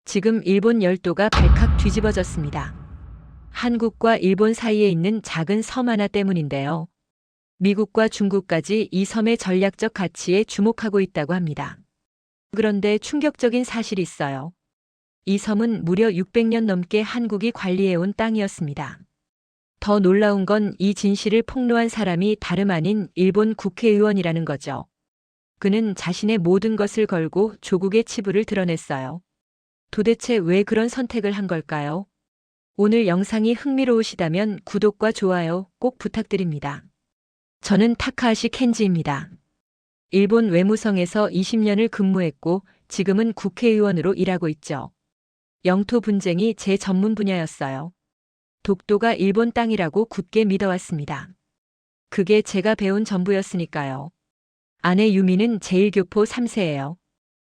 지금 일본 열도가 발칵 뒤집어졌습니다. 한국과 일본 사이에 있는 작은 섬 하나 때문인데요. 미국과 중국까지 이 섬의 전략적 가치에 주목하고 있다고 합니다. 그런데 충격적인 사실이 있어요. 이 섬은 무려 600년 넘게 한국이 관리해온 땅이었습니다. 더 놀라운 건 이 진실을 폭로한 사람이 다름 아닌 일본 국회의원이라는 거죠. 그는 자신의 모든 것을 걸고 조국의 치부를 드러냈어요. 도대체 왜 그런 선택을 한 걸까요? 오늘 영상이 흥미로우시다면 구독과 좋아요 꼭 부탁드립니다. 저는 타카하시 켄지입니다. 일본 외무성에서 20년을 근무했고 지금은 국회의원으로 일하고 있죠. 영토 분쟁이 제 전문 분야였어요. 독도가 일본 땅이라고 굳게 믿어왔습니다. 그게 제가 배운 전부였으니까요. 아내 유미는 제1교포 3세예요.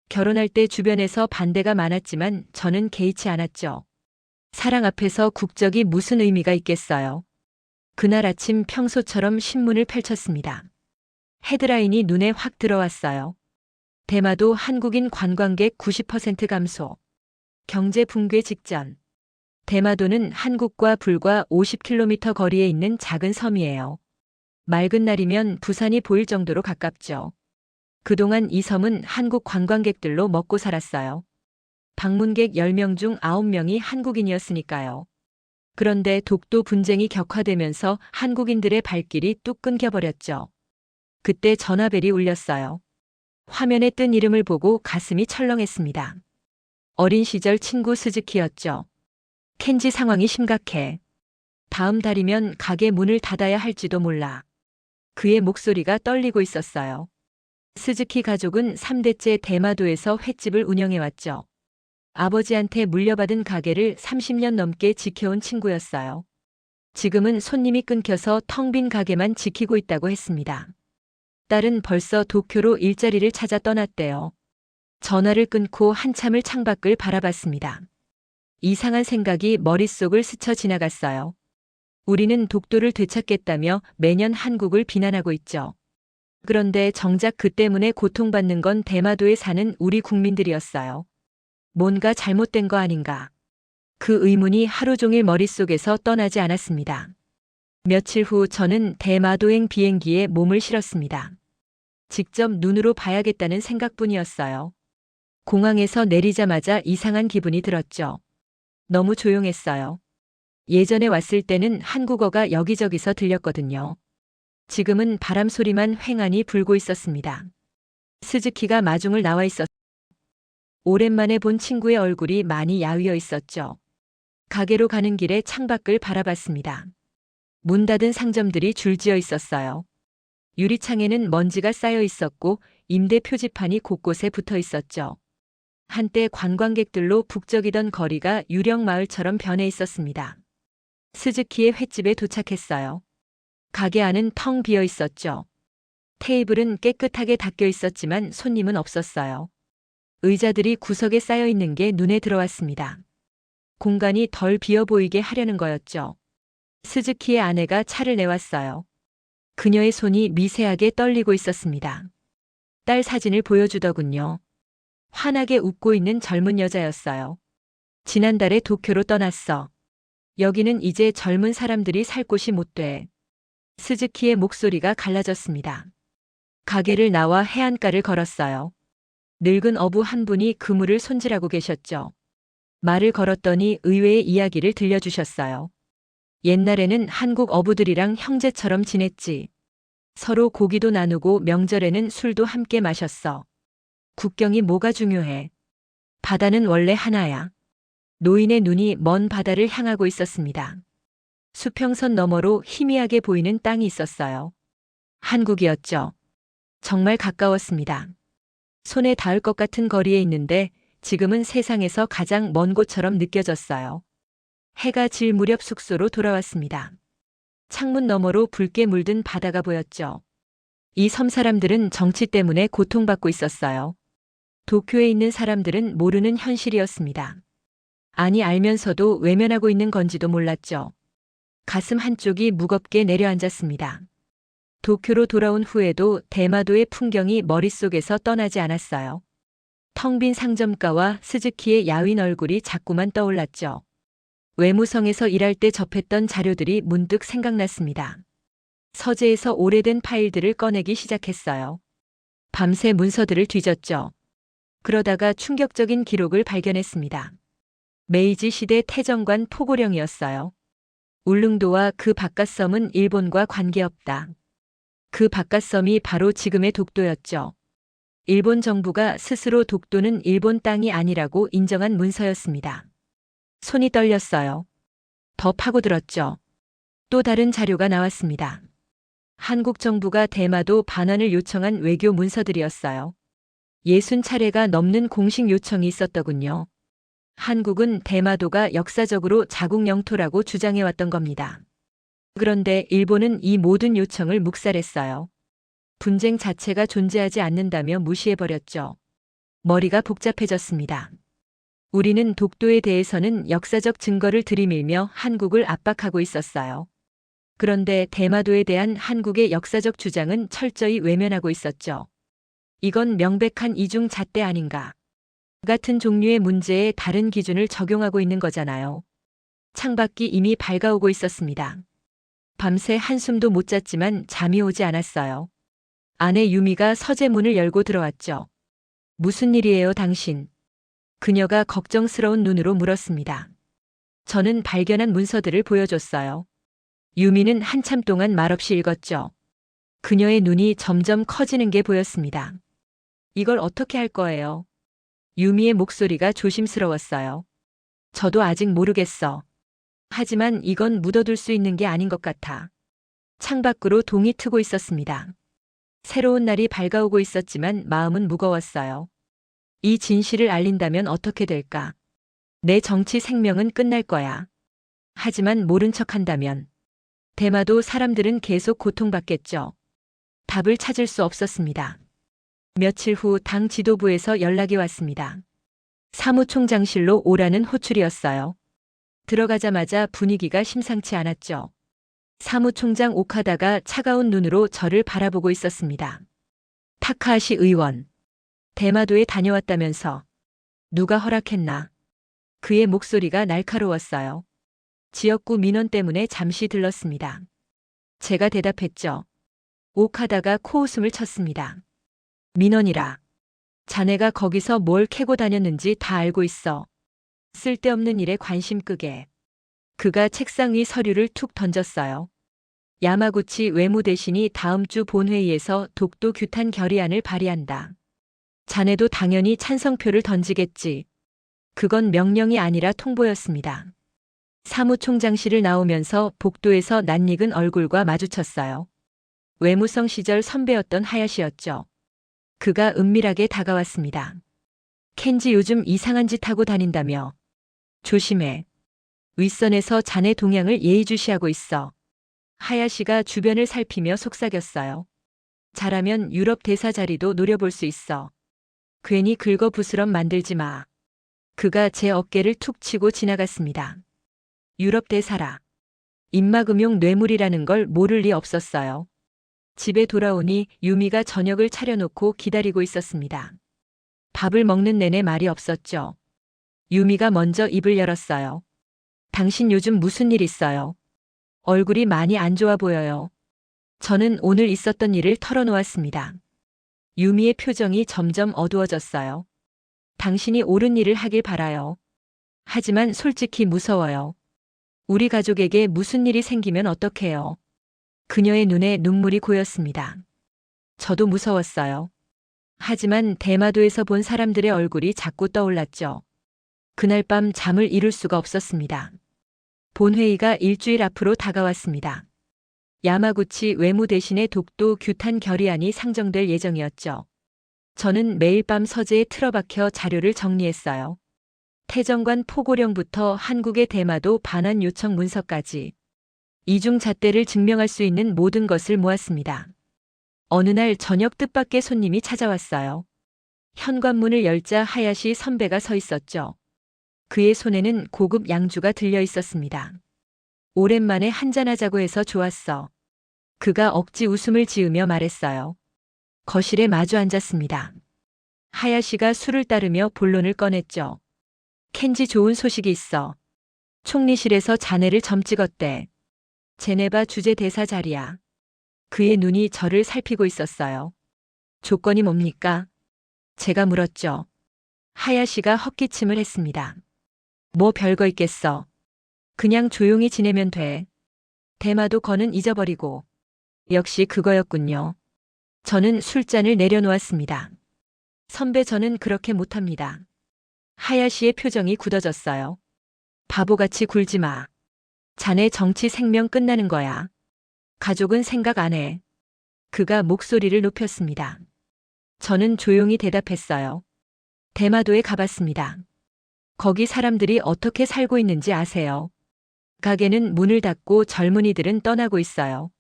결혼할 때 주변에서 반대가 많았지만 저는 개의치 않았죠. 사랑 앞에서 국적이 무슨 의미가 있겠어요. 그날 아침 평소처럼 신문을 펼쳤습니다. 헤드라인이 눈에 확 들어왔어요. 대마도 한국인 관광객 90% 감소. 경제 붕괴 직전. 대마도는 한국과 불과 50km 거리에 있는 작은 섬이에요. 맑은 날이면 부산이 보일 정도로 가깝죠. 그동안 이 섬은 한국 관광객들로 먹고 살았어요. 방문객 10명 중 9명이 한국인이었으니까요. 그런데 독도 분쟁이 격화되면서 한국인들의 발길이 뚝 끊겨버렸죠. 그때 전화벨이 울렸어요. 화면에 뜬 이름을 보고 가슴이 철렁했습니다. 어린 시절 친구 스즈키였죠. 켄지 상황이 심각해. 다음 달이면 가게 문을 닫아야 할지도 몰라. 그의 목소리가 떨리고 있었어요. 스즈키 가족은 3대째 대마도에서 횟집을 운영해왔죠. 아버지한테 물려받은 가게를 30년 넘게 지켜온 친구였어요. 지금은 손님이 끊겨서 텅 빈 가게만 지키고 있다고 했습니다. 딸은 벌써 도쿄로 일자리를 찾아 떠났대요. 전화를 끊고 한참을 창밖을 바라봤습니다. 이상한 생각이 머릿속을 스쳐 지나갔어요. 우리는 독도를 되찾겠다며 매년 한국을 비난하고 있죠. 그런데 정작 그 때문에 고통받는 건 대마도에 사는 우리 국민들이었어요. 뭔가 잘못된 거 아닌가? 그 의문이 하루 종일 머릿속에서 떠나지 않았습니다. 며칠 후 저는 대마도행 비행기에 몸을 실었습니다. 직접 눈으로 봐야겠다는 생각뿐이었어요. 공항에서 내리자마자 이상한 기분이 들었죠. 너무 조용했어요. 예전에 왔을 때는 한국어가 여기저기서 들렸거든요. 지금은 바람 소리만 휑하니 불고 있었습니다. 스즈키가 마중을 나와 있었어요. 오랜만에 본 친구의 얼굴이 많이 야위어 있었죠. 가게로 가는 길에 창밖을 바라봤습니다. 문 닫은 상점들이 줄지어 있었어요. 유리창에는 먼지가 쌓여 있었고 임대 표지판이 곳곳에 붙어 있었죠. 한때 관광객들로 북적이던 거리가 유령 마을처럼 변해 있었습니다. 스즈키의 횟집에 도착했어요. 가게 안은 텅 비어 있었죠. 테이블은 깨끗하게 닦여 있었지만 손님은 없었어요. 의자들이 구석에 쌓여 있는 게 눈에 들어왔습니다. 공간이 덜 비어 보이게 하려는 거였죠. 스즈키의 아내가 차를 내왔어요. 그녀의 손이 미세하게 떨리고 있었습니다. 딸 사진을 보여주더군요. 환하게 웃고 있는 젊은 여자였어요. 지난달에 도쿄로 떠났어. 여기는 이제 젊은 사람들이 살 곳이 못 돼. 스즈키의 목소리가 갈라졌습니다. 가게를 나와 해안가를 걸었어요. 늙은 어부 한 분이 그물을 손질하고 계셨죠. 말을 걸었더니 의외의 이야기를 들려주셨어요. 옛날에는 한국 어부들이랑 형제처럼 지냈지. 서로 고기도 나누고 명절에는 술도 함께 마셨어. 국경이 뭐가 중요해. 바다는 원래 하나야. 노인의 눈이 먼 바다를 향하고 있었습니다. 수평선 너머로 희미하게 보이는 땅이 있었어요. 한국이었죠. 정말 가까웠습니다. 손에 닿을 것 같은 거리에 있는데 지금은 세상에서 가장 먼 곳처럼 느껴졌어요. 해가 질 무렵 숙소로 돌아왔습니다. 창문 너머로 붉게 물든 바다가 보였죠. 이 섬 사람들은 정치 때문에 고통받고 있었어요. 도쿄에 있는 사람들은 모르는 현실이었습니다. 아니 알면서도 외면하고 있는 건지도 몰랐죠. 가슴 한쪽이 무겁게 내려앉았습니다. 도쿄로 돌아온 후에도 대마도의 풍경이 머릿속에서 떠나지 않았어요. 텅 빈 상점가와 스즈키의 야윈 얼굴이 자꾸만 떠올랐죠. 외무성에서 일할 때 접했던 자료들이 문득 생각났습니다. 서재에서 오래된 파일들을 꺼내기 시작했어요. 밤새 문서들을 뒤졌죠. 그러다가 충격적인 기록을 발견했습니다. 메이지 시대 태정관 포고령이었어요. 울릉도와 그 바깥섬은 일본과 관계없다. 그 바깥섬이 바로 지금의 독도였죠. 일본 정부가 스스로 독도는 일본 땅이 아니라고 인정한 문서였습니다. 손이 떨렸어요. 더 파고들었죠. 또 다른 자료가 나왔습니다. 한국 정부가 대마도 반환을 요청한 외교 문서들이었어요. 60차례가 넘는 공식 요청이 있었더군요. 한국은 대마도가 역사적으로 자국 영토라고 주장해왔던 겁니다. 그런데 일본은 이 모든 요청을 묵살했어요. 분쟁 자체가 존재하지 않는다며 무시해버렸죠. 머리가 복잡해졌습니다. 우리는 독도에 대해서는 역사적 증거를 들이밀며 한국을 압박하고 있었어요. 그런데 대마도에 대한 한국의 역사적 주장은 철저히 외면하고 있었죠. 이건 명백한 이중잣대 아닌가. 같은 종류의 문제에 다른 기준을 적용하고 있는 거잖아요. 창밖이 이미 밝아오고 있었습니다. 밤새 한숨도 못 잤지만 잠이 오지 않았어요. 아내 유미가 서재 문을 열고 들어왔죠. 무슨 일이에요, 당신? 그녀가 걱정스러운 눈으로 물었습니다. 저는 발견한 문서들을 보여줬어요. 유미는 한참 동안 말없이 읽었죠. 그녀의 눈이 점점 커지는 게 보였습니다. 이걸 어떻게 할 거예요? 유미의 목소리가 조심스러웠어요. 저도 아직 모르겠어. 하지만 이건 묻어둘 수 있는 게 아닌 것 같아. 창밖으로 동이 트고 있었습니다. 새로운 날이 밝아오고 있었지만 마음은 무거웠어요. 이 진실을 알린다면 어떻게 될까? 내 정치 생명은 끝날 거야. 하지만 모른 척한다면 대마도 사람들은 계속 고통받겠죠. 답을 찾을 수 없었습니다. 며칠 후 당 지도부에서 연락이 왔습니다. 사무총장실로 오라는 호출이었어요. 들어가자마자 분위기가 심상치 않았죠. 사무총장 오카다가 차가운 눈으로 저를 바라보고 있었습니다. 타카하시 의원. 대마도에 다녀왔다면서. 누가 허락했나? 그의 목소리가 날카로웠어요. 지역구 민원 때문에 잠시 들렀습니다. 제가 대답했죠. 오카다가 코웃음을 쳤습니다. 민원이라. 자네가 거기서 뭘 캐고 다녔는지 다 알고 있어. 쓸데없는 일에 관심 끄게. 그가 책상 위 서류를 툭 던졌어요. 야마구치 외무대신이 다음 주 본회의에서 독도 규탄 결의안을 발의한다. 자네도 당연히 찬성표를 던지겠지. 그건 명령이 아니라 통보였습니다. 사무총장실을 나오면서 복도에서 낯익은 얼굴과 마주쳤어요. 외무성 시절 선배였던 하야시였죠. 그가 은밀하게 다가왔습니다. 켄지 요즘 이상한 짓 하고 다닌다며. 조심해. 윗선에서 자네 동향을 예의주시하고 있어. 하야시가 주변을 살피며 속삭였어요. 잘하면 유럽 대사 자리도 노려볼 수 있어. 괜히 긁어부스럼 만들지 마. 그가 제 어깨를 툭 치고 지나갔습니다. 유럽 대사라. 입막음용 뇌물이라는 걸 모를 리 없었어요. 집에 돌아오니 유미가 저녁을 차려놓고 기다리고 있었습니다. 밥을 먹는 내내 말이 없었죠. 유미가 먼저 입을 열었어요. 당신 요즘 무슨 일 있어요? 얼굴이 많이 안 좋아 보여요. 저는 오늘 있었던 일을 털어놓았습니다. 유미의 표정이 점점 어두워졌어요. 당신이 옳은 일을 하길 바라요. 하지만 솔직히 무서워요. 우리 가족에게 무슨 일이 생기면 어떡해요? 그녀의 눈에 눈물이 고였습니다. 저도 무서웠어요. 하지만 대마도에서 본 사람들의 얼굴이 자꾸 떠올랐죠. 그날 밤 잠을 이룰 수가 없었습니다. 본회의가 일주일 앞으로 다가왔습니다. 야마구치 외무대신의 독도 규탄 결의안이 상정될 예정이었죠. 저는 매일 밤 서재에 틀어박혀 자료를 정리했어요. 태정관 포고령부터 한국의 대마도 반환 요청 문서까지 이중잣대를 증명할 수 있는 모든 것을 모았습니다. 어느 날 저녁 뜻밖의 손님이 찾아왔어요. 현관문을 열자 하야시 선배가 서 있었죠. 그의 손에는 고급 양주가 들려 있었습니다. 오랜만에 한잔하자고 해서 좋았어. 그가 억지 웃음을 지으며 말했어요. 거실에 마주 앉았습니다. 하야시가 술을 따르며 본론을 꺼냈죠. 켄지 좋은 소식이 있어. 총리실에서 자네를 점 찍었대. 제네바 주재 대사 자리야. 그의 눈이 저를 살피고 있었어요. 조건이 뭡니까? 제가 물었죠. 하야시가 헛기침을 했습니다. 뭐 별거 있겠어. 그냥 조용히 지내면 돼. 대마도 거는 잊어버리고. 역시 그거였군요. 저는 술잔을 내려놓았습니다. 선배, 저는 그렇게 못합니다. 하야시의 표정이 굳어졌어요. 바보같이 굴지 마. 자네 정치 생명 끝나는 거야. 가족은 생각 안 해. 그가 목소리를 높였습니다. 저는 조용히 대답했어요. 대마도에 가봤습니다. 거기 사람들이 어떻게 살고 있는지 아세요? 가게는 문을 닫고 젊은이들은 떠나고 있어요.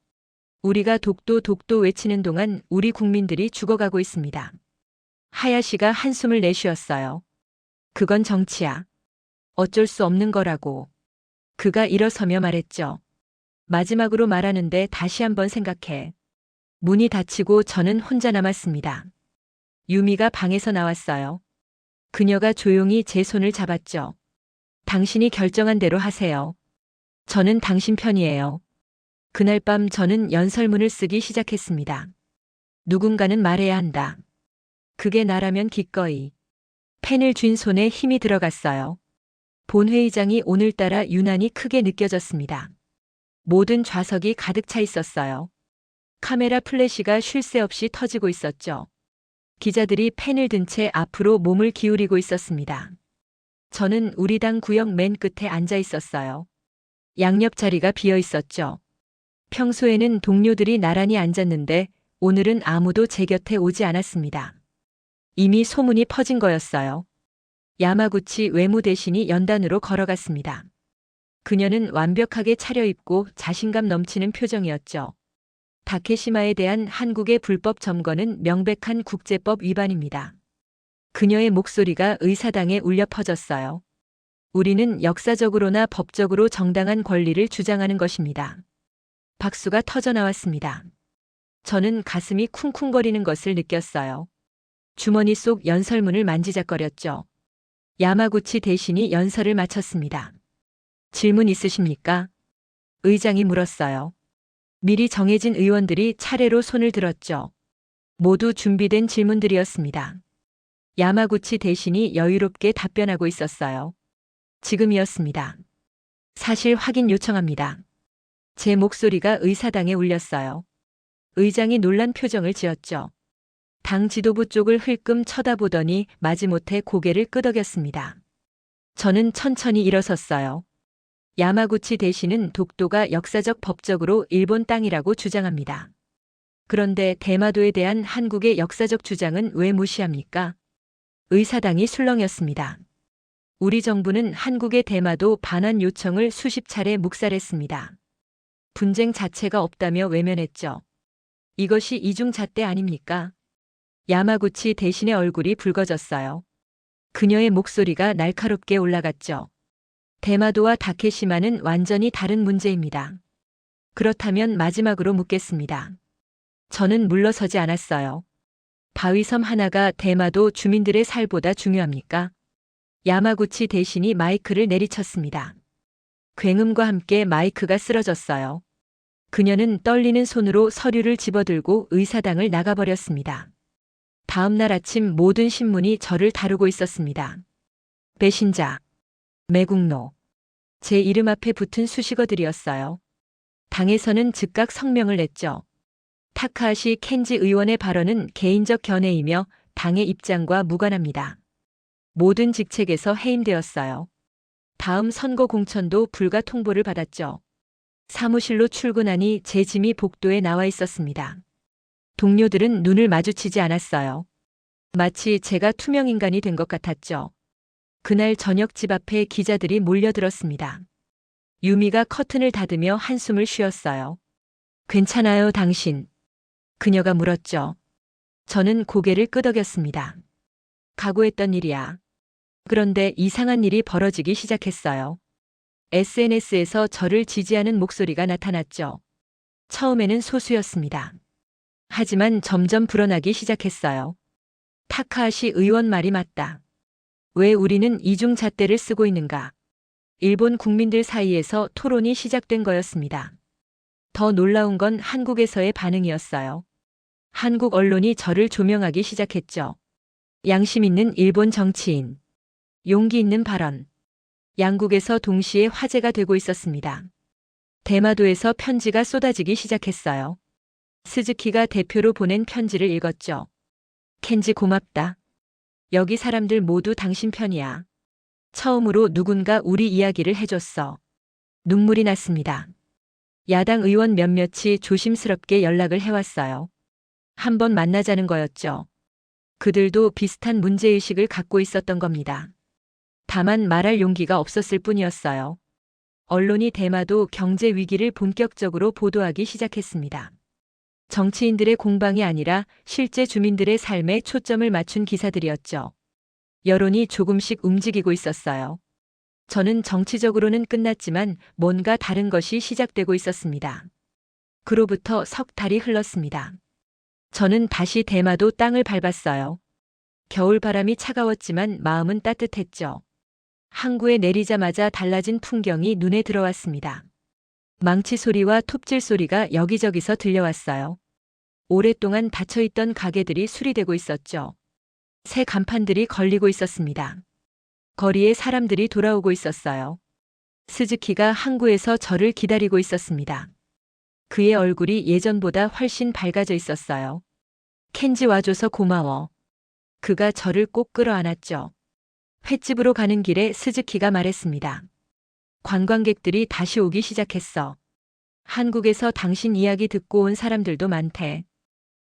우리가 독도 독도 외치는 동안 우리 국민들이 죽어가고 있습니다. 하야시가 한숨을 내쉬었어요. 그건 정치야. 어쩔 수 없는 거라고. 그가 일어서며 말했죠. 마지막으로 말하는데 다시 한번 생각해. 문이 닫히고 저는 혼자 남았습니다. 유미가 방에서 나왔어요. 그녀가 조용히 제 손을 잡았죠. 당신이 결정한 대로 하세요. 저는 당신 편이에요. 그날 밤 저는 연설문을 쓰기 시작했습니다. 누군가는 말해야 한다. 그게 나라면 기꺼이. 펜을 쥔 손에 힘이 들어갔어요. 본회의장이 오늘따라 유난히 크게 느껴졌습니다. 모든 좌석이 가득 차 있었어요. 카메라 플래시가 쉴 새 없이 터지고 있었죠. 기자들이 펜을 든 채 앞으로 몸을 기울이고 있었습니다. 저는 우리 당 구역 맨 끝에 앉아 있었어요. 양옆 자리가 비어 있었죠. 평소에는 동료들이 나란히 앉았는데 오늘은 아무도 제 곁에 오지 않았습니다. 이미 소문이 퍼진 거였어요. 야마구치 외무대신이 연단으로 걸어갔습니다. 그녀는 완벽하게 차려입고 자신감 넘치는 표정이었죠. 다케시마에 대한 한국의 불법 점거는 명백한 국제법 위반입니다. 그녀의 목소리가 의사당에 울려 퍼졌어요. 우리는 역사적으로나 법적으로 정당한 권리를 주장하는 것입니다. 박수가 터져 나왔습니다. 저는 가슴이 쿵쿵거리는 것을 느꼈어요. 주머니 속 연설문을 만지작거렸죠. 야마구치 대신이 연설을 마쳤습니다. 질문 있으십니까? 의장이 물었어요. 미리 정해진 의원들이 차례로 손을 들었죠. 모두 준비된 질문들이었습니다. 야마구치 대신이 여유롭게 답변하고 있었어요. 지금이었습니다. 사실 확인 요청합니다. 제 목소리가 의사당에 울렸어요. 의장이 놀란 표정을 지었죠. 당 지도부 쪽을 흘끔 쳐다보더니 마지못해 고개를 끄덕였습니다. 저는 천천히 일어섰어요. 야마구치 대신은 독도가 역사적 법적으로 일본 땅이라고 주장합니다. 그런데 대마도에 대한 한국의 역사적 주장은 왜 무시합니까? 의사당이 술렁였습니다. 우리 정부는 한국의 대마도 반환 요청을 수십 차례 묵살했습니다. 분쟁 자체가 없다며 외면했죠. 이것이 이중잣대 아닙니까? 야마구치 대신의 얼굴이 붉어졌어요. 그녀의 목소리가 날카롭게 올라갔죠. 대마도와 다케시마는 완전히 다른 문제입니다. 그렇다면 마지막으로 묻겠습니다. 저는 물러서지 않았어요. 바위섬 하나가 대마도 주민들의 살보다 중요합니까? 야마구치 대신이 마이크를 내리쳤습니다. 굉음과 함께 마이크가 쓰러졌어요. 그녀는 떨리는 손으로 서류를 집어들고 의사당을 나가버렸습니다. 다음 날 아침 모든 신문이 저를 다루고 있었습니다. 배신자, 매국노. 제 이름 앞에 붙은 수식어들이었어요. 당에서는 즉각 성명을 냈죠. 타카하시 켄지 의원의 발언은 개인적 견해이며 당의 입장과 무관합니다. 모든 직책에서 해임되었어요. 다음 선거 공천도 불가 통보를 받았죠. 사무실로 출근하니 제 짐이 복도에 나와 있었습니다. 동료들은 눈을 마주치지 않았어요. 마치 제가 투명인간이 된 것 같았죠. 그날 저녁 집 앞에 기자들이 몰려들었습니다. 유미가 커튼을 닫으며 한숨을 쉬었어요. 괜찮아요, 당신. 그녀가 물었죠. 저는 고개를 끄덕였습니다. 각오했던 일이야. 그런데 이상한 일이 벌어지기 시작했어요. SNS에서 저를 지지하는 목소리가 나타났죠. 처음에는 소수였습니다. 하지만 점점 불어나기 시작했어요. 타카하시 의원 말이 맞다. 왜 우리는 이중잣대를 쓰고 있는가? 일본 국민들 사이에서 토론이 시작된 거였습니다. 더 놀라운 건 한국에서의 반응이었어요. 한국 언론이 저를 조명하기 시작했죠. 양심 있는 일본 정치인. 용기 있는 발언. 양국에서 동시에 화제가 되고 있었습니다. 대마도에서 편지가 쏟아지기 시작했어요. 스즈키가 대표로 보낸 편지를 읽었죠. 켄지 고맙다. 여기 사람들 모두 당신 편이야. 처음으로 누군가 우리 이야기를 해줬어. 눈물이 났습니다. 야당 의원 몇몇이 조심스럽게 연락을 해왔어요. 한번 만나자는 거였죠. 그들도 비슷한 문제의식을 갖고 있었던 겁니다. 다만 말할 용기가 없었을 뿐이었어요. 언론이 대마도 경제 위기를 본격적으로 보도하기 시작했습니다. 정치인들의 공방이 아니라 실제 주민들의 삶에 초점을 맞춘 기사들이었죠. 여론이 조금씩 움직이고 있었어요. 저는 정치적으로는 끝났지만 뭔가 다른 것이 시작되고 있었습니다. 그로부터 석 달이 흘렀습니다. 저는 다시 대마도 땅을 밟았어요. 겨울바람이 차가웠지만 마음은 따뜻했죠. 항구에 내리자마자 달라진 풍경이 눈에 들어왔습니다. 망치 소리와 톱질 소리가 여기저기서 들려왔어요. 오랫동안 닫혀있던 가게들이 수리되고 있었죠. 새 간판들이 걸리고 있었습니다. 거리에 사람들이 돌아오고 있었어요. 스즈키가 항구에서 저를 기다리고 있었습니다. 그의 얼굴이 예전보다 훨씬 밝아져 있었어요. 켄지 와줘서 고마워. 그가 저를 꼭 끌어안았죠. 횟집으로 가는 길에 스즈키가 말했습니다. 관광객들이 다시 오기 시작했어. 한국에서 당신 이야기 듣고 온 사람들도 많대.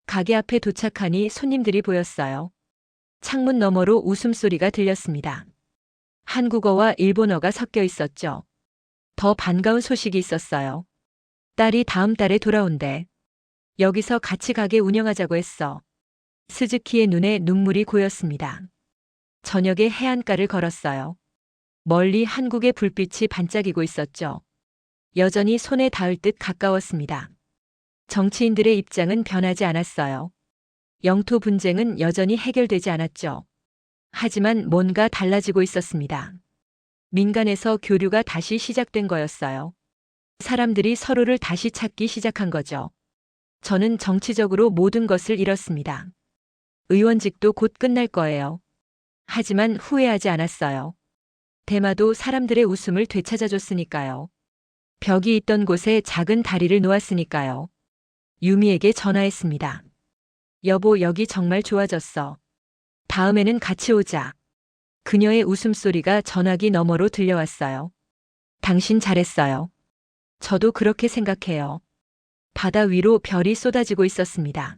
가게 앞에 도착하니 손님들이 보였어요. 창문 너머로 웃음소리가 들렸습니다. 한국어와 일본어가 섞여 있었죠. 더 반가운 소식이 있었어요. 딸이 다음 달에 돌아온대. 여기서 같이 가게 운영하자고 했어. 스즈키의 눈에 눈물이 고였습니다. 저녁에 해안가를 걸었어요. 멀리 한국의 불빛이 반짝이고 있었죠. 여전히 손에 닿을 듯 가까웠습니다. 정치인들의 입장은 변하지 않았어요. 영토 분쟁은 여전히 해결되지 않았죠. 하지만 뭔가 달라지고 있었습니다. 민간에서 교류가 다시 시작된 거였어요. 사람들이 서로를 다시 찾기 시작한 거죠. 저는 정치적으로 모든 것을 잃었습니다. 의원직도 곧 끝날 거예요. 하지만 후회하지 않았어요. 대마도 사람들의 웃음을 되찾아줬으니까요. 벽이 있던 곳에 작은 다리를 놓았으니까요. 유미에게 전화했습니다. 여보, 여기 정말 좋아졌어. 다음에는 같이 오자. 그녀의 웃음소리가 전화기 너머로 들려왔어요. 당신 잘했어요. 저도 그렇게 생각해요. 바다 위로 별이 쏟아지고 있었습니다.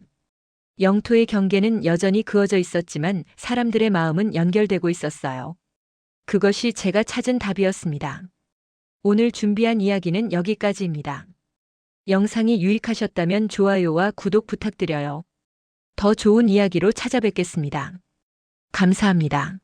영토의 경계는 여전히 그어져 있었지만 사람들의 마음은 연결되고 있었어요. 그것이 제가 찾은 답이었습니다. 오늘 준비한 이야기는 여기까지입니다. 영상이 유익하셨다면 좋아요와 구독 부탁드려요. 더 좋은 이야기로 찾아뵙겠습니다. 감사합니다.